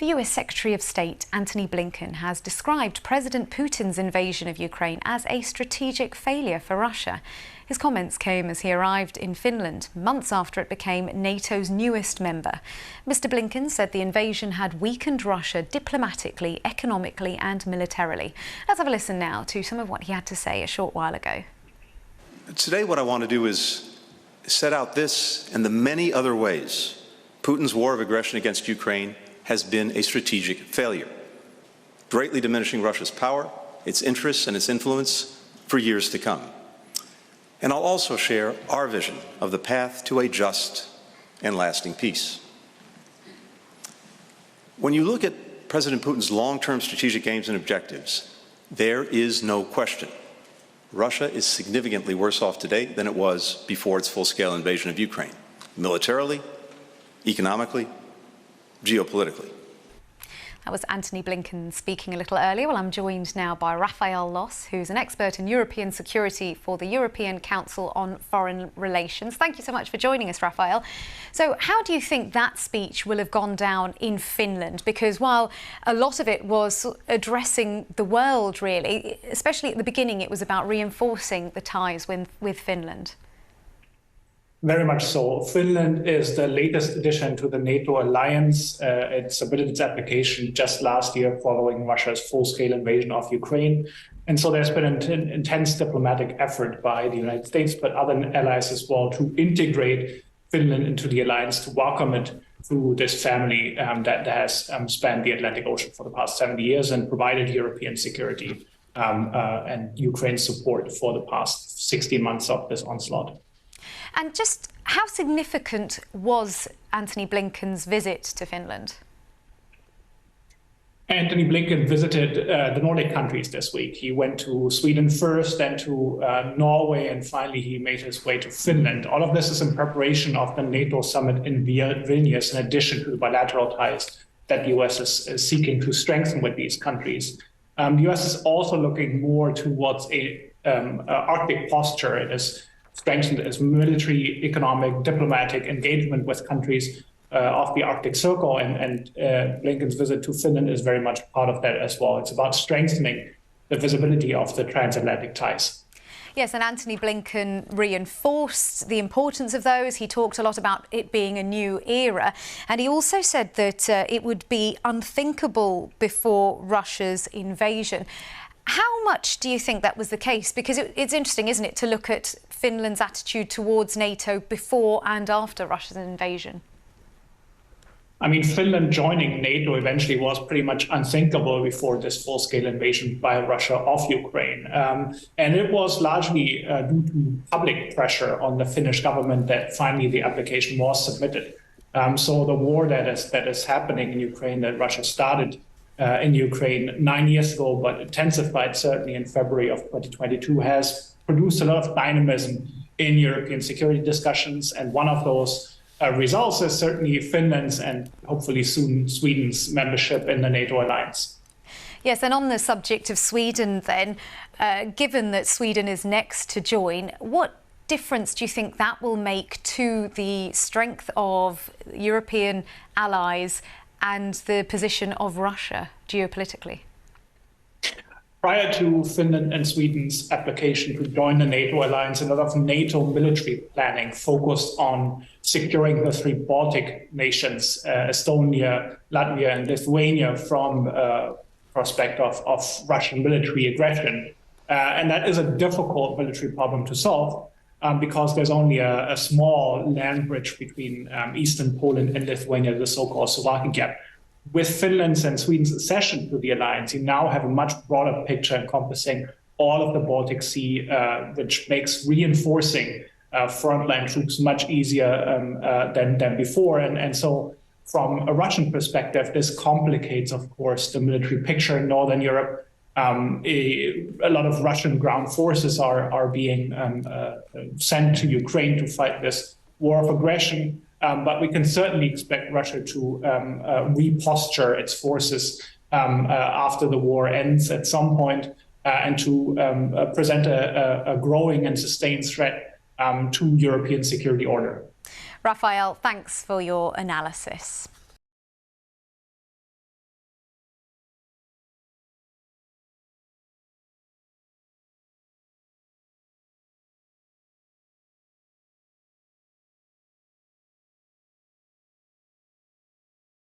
The US Secretary of State, Antony Blinken, has described President Putin's invasion of Ukraine as a strategic failure for Russia. His comments came as he arrived in Finland, months after it became NATO's newest member. Mr. Blinken said the invasion had weakened Russia diplomatically, economically and militarily. Let's have a listen now to some of what he had to say a short while ago. Today what I want to do is set out this and the many other ways Putin's war of aggression against Ukraine has been a strategic failure, greatly diminishing Russia's power, its interests and its influence for years to come. And I'll also share our vision of the path to a just and lasting peace. When you look at President Putin's long-term strategic aims and objectives, there is no question Russia is significantly worse off today than it was before its full-scale invasion of Ukraine, militarily, economically, geopolitically. That was Antony Blinken speaking a little earlier. Well, I'm joined now by Raphael Loss, who's an expert in European security for the European Council on Foreign Relations. Thank you so much for joining us, Raphael. So how do you think that speech will have gone down in Finland? Because while a lot of it was addressing the world, really, especially at the beginning, it was about reinforcing the ties with Finland. Very much so. Finland is the latest addition to the NATO alliance. It submitted its application just last year following Russia's full-scale invasion of Ukraine. And so there's been an intense diplomatic effort by the United States, but other allies as well, to integrate Finland into the alliance, to welcome it through this family that has spanned the Atlantic Ocean for the past 70 years and provided European security and Ukraine's support for the past 16 months of this onslaught. And just how significant was Antony Blinken's visit to Finland? Antony Blinken visited the Nordic countries this week. He went to Sweden first, then to Norway, and finally he made his way to Finland. All of this is in preparation of the NATO summit in Vilnius, in addition to the bilateral ties that the US is seeking to strengthen with these countries. The US is also looking more towards a Arctic posture. It is strengthened its military, economic, diplomatic engagement with countries of the Arctic Circle, and Blinken's visit to Finland is very much part of that as well. It's about strengthening the visibility of the transatlantic ties. Yes, and Antony Blinken reinforced the importance of those. He talked a lot about it being a new era, and he also said that it would be unthinkable before Russia's invasion. How much do you think that was the case? Because it's interesting, isn't it, to look at Finland's attitude towards NATO before and after Russia's invasion? I mean, Finland joining NATO eventually was pretty much unthinkable before this full-scale invasion by Russia of Ukraine. And it was largely due to public pressure on the Finnish government that finally the application was submitted. So the war that is happening in Ukraine, that Russia started in Ukraine 9 years ago, but intensified certainly in February of 2022, has produced a lot of dynamism in European security discussions. And one of those results is certainly Finland's and hopefully soon Sweden's membership in the NATO alliance. Yes, and on the subject of Sweden then, given that Sweden is next to join, what difference do you think that will make to the strength of European allies and the position of Russia geopolitically? Prior to Finland and Sweden's application to join the NATO alliance, a lot of NATO military planning focused on securing the three Baltic nations, Estonia, Latvia, and Lithuania, from prospect of Russian military aggression. And that is a difficult military problem to solve because there's only a small land bridge between eastern Poland and Lithuania, the so-called Slovakian Gap. With Finland's and Sweden's accession to the alliance, you now have a much broader picture encompassing all of the Baltic Sea, which makes reinforcing frontline troops much easier than before. And so from a Russian perspective, this complicates, of course, the military picture in Northern Europe. A lot of Russian ground forces are being sent to Ukraine to fight this war of aggression. But we can certainly expect Russia to reposture its forces after the war ends at some point, and to present a growing and sustained threat to European security order. Raphael, thanks for your analysis.